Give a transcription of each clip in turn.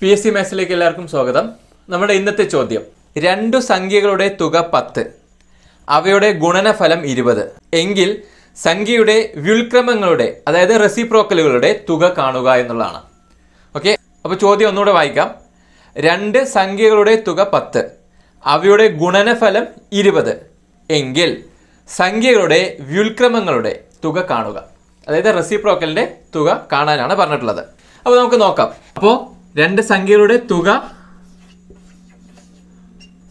PSC മാത്സിലേക്ക് എല്ലാവർക്കും സ്വാഗതം. നമ്മുടെ ഇന്നത്തെ ചോദ്യം, രണ്ടു സംഖ്യകളുടെ തുക 10, അവയുടെ ഗുണനഫലം 20 എങ്കിൽ സംഖ്യയുടെ വ്യുൽക്രമങ്ങളുടെ അതായത് റെസിപ്രോക്കലുകളുടെ തുക കാണുക എന്നുള്ളതാണ്. ഓക്കെ, അപ്പോൾ ചോദ്യം ഒന്നുകൂടെ വായിക്കാം. രണ്ട് സംഖ്യകളുടെ തുക 10, അവയുടെ ഗുണനഫലം 20 എങ്കിൽ സംഖ്യകളുടെ വ്യുൽക്രമങ്ങളുടെ തുക കാണുക. അതായത് റെസിപ്രോക്കലിന്റെ തുക കാണാനാണ് പറഞ്ഞിട്ടുള്ളത്. അപ്പോൾ നമുക്ക് നോക്കാം. അപ്പോൾ രണ്ട് സംഖ്യകളുടെ തുക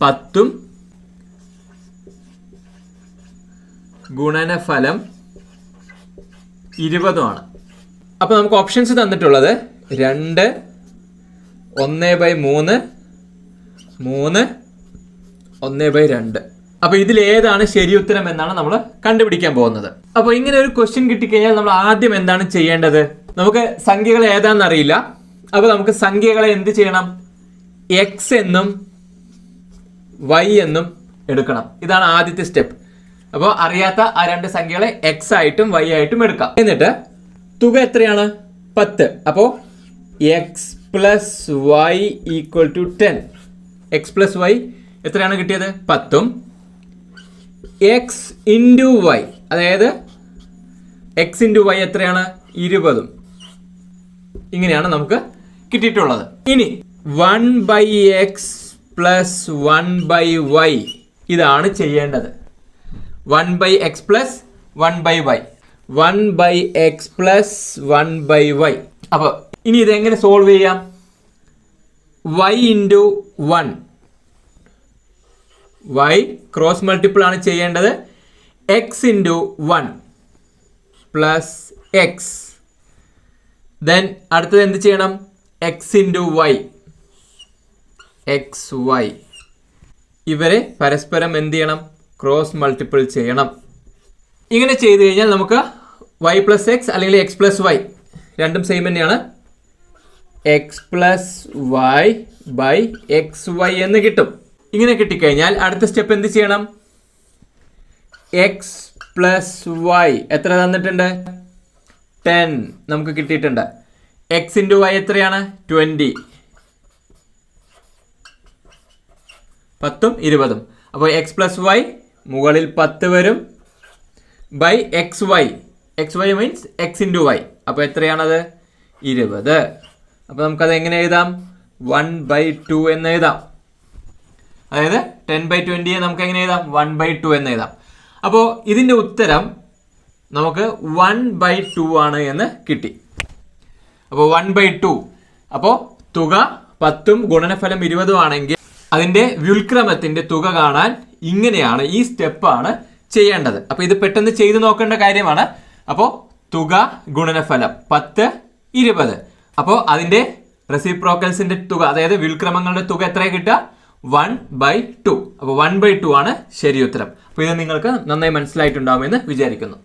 10 ഗുണനഫലം 20 ആണ്. അപ്പോൾ നമുക്ക് ഓപ്ഷൻസ് തന്നിട്ടുള്ളത് 2, 1/3, 3, 1/2. അപ്പോൾ ഇതിൽ ഏതാണ് ശരി ഉത്തരം എന്നാണ് നമ്മൾ കണ്ടുപിടിക്കാൻ പോകുന്നത്. അപ്പോൾ ഇങ്ങനെ ഒരു ക്വസ്റ്റ്യൻ കിട്ടിക്കഴിഞ്ഞാൽ നമ്മൾ ആദ്യം എന്താണ് ചെയ്യേണ്ടത്? നമുക്ക് സംഖ്യകൾ ഏതാണെന്ന് അറിയില്ല. അപ്പോൾ നമുക്ക് സംഖ്യകളെ എന്ത് ചെയ്യണം? X എന്നും Y എന്നും എടുക്കണം. ഇതാണ് ആദ്യത്തെ സ്റ്റെപ്പ്. അപ്പോൾ അറിയാത്ത ആ രണ്ട് സംഖ്യകളെ X ആയിട്ടും Y ആയിട്ടും എടുക്കാം. എന്നിട്ട് തുക എത്രയാണ്? 10. അപ്പോൾ X + Y = 10. X + Y എത്രയാണ് കിട്ടിയത്? 10ഉം X × Y അതായത് X × Y എത്രയാണ്? 20ഉം. ഇങ്ങനെയാണ് നമുക്ക് കിട്ടിയിട്ടുള്ളത്. ഇനി 1/x + 1/y ഇതാണ് ചെയ്യേണ്ടത്. 1/x + 1/y 1/x + 1/y. അപ്പോൾ ഇനി ഇതെങ്ങനെ സോൾവ് ചെയ്യാം? y × 1 y ക്രോസ് മൾട്ടിപ്പിൾ ആണ് ചെയ്യേണ്ടത്. x × 1 + x. ദെൻ അടുത്തത് എന്ത് ചെയ്യണം? x × y xy. ഇവരെ പരസ്പരം എന്ത് ചെയ്യണം? ക്രോസ് മൾട്ടിപ്പിൾ ചെയ്യണം. ഇങ്ങനെ ചെയ്തു കഴിഞ്ഞാൽ നമുക്ക് y + x അല്ലെങ്കിൽ x + y രണ്ടും സെയിം തന്നെയാണ്. x + y / xy എന്ന് കിട്ടും. ഇങ്ങനെ കിട്ടിക്കഴിഞ്ഞാൽ അടുത്ത സ്റ്റെപ്പ് എന്ത് ചെയ്യണം? x + y എത്ര തന്നിട്ടുണ്ട്? 10 നമുക്ക് കിട്ടിയിട്ടുണ്ട്. x × y എത്രയാണ്? 20. 10ഉം 20ഉം. അപ്പോൾ x + y മുകളിൽ 10 വരും by xy. xy means x × y. അപ്പോൾ എത്രയാണത്? 20. അപ്പോൾ നമുക്കത് എങ്ങനെ എഴുതാം? 1/2 എന്ന് എഴുതാം. അതായത് 10/20 നമുക്ക് എങ്ങനെ എഴുതാം? 1/2 എന്ന് എഴുതാം. അപ്പോൾ ഇതിൻ്റെ ഉത്തരം നമുക്ക് 1/2 ആണ് എന്ന് കിട്ടി. അപ്പോൾ 1/2. അപ്പോൾ തുക 10ഉം ഗുണനഫലം 20ഉം ആണെങ്കിൽ അതിൻ്റെ വ്യുൽക്രമത്തിൻ്റെ തുക കാണാൻ ഇങ്ങനെയാണ്, ഈ സ്റ്റെപ്പാണ് ചെയ്യേണ്ടത്. അപ്പോൾ ഇത് പെട്ടെന്ന് ചെയ്തു നോക്കേണ്ട കാര്യമാണ്. അപ്പോൾ തുക ഗുണനഫലം 10, 20. അപ്പോൾ അതിൻ്റെ റെസിപ്രോക്കൽസിൻ്റെ തുക അതായത് വ്യുൽക്രമങ്ങളുടെ തുക എത്ര കിട്ടുക? 1/2. അപ്പോൾ 1/2 ആണ് ശരി ഉത്തരം. അപ്പോൾ ഇത് നിങ്ങൾക്ക് നന്നായി മനസ്സിലായിട്ടുണ്ടാവുമെന്ന് വിചാരിക്കുന്നു.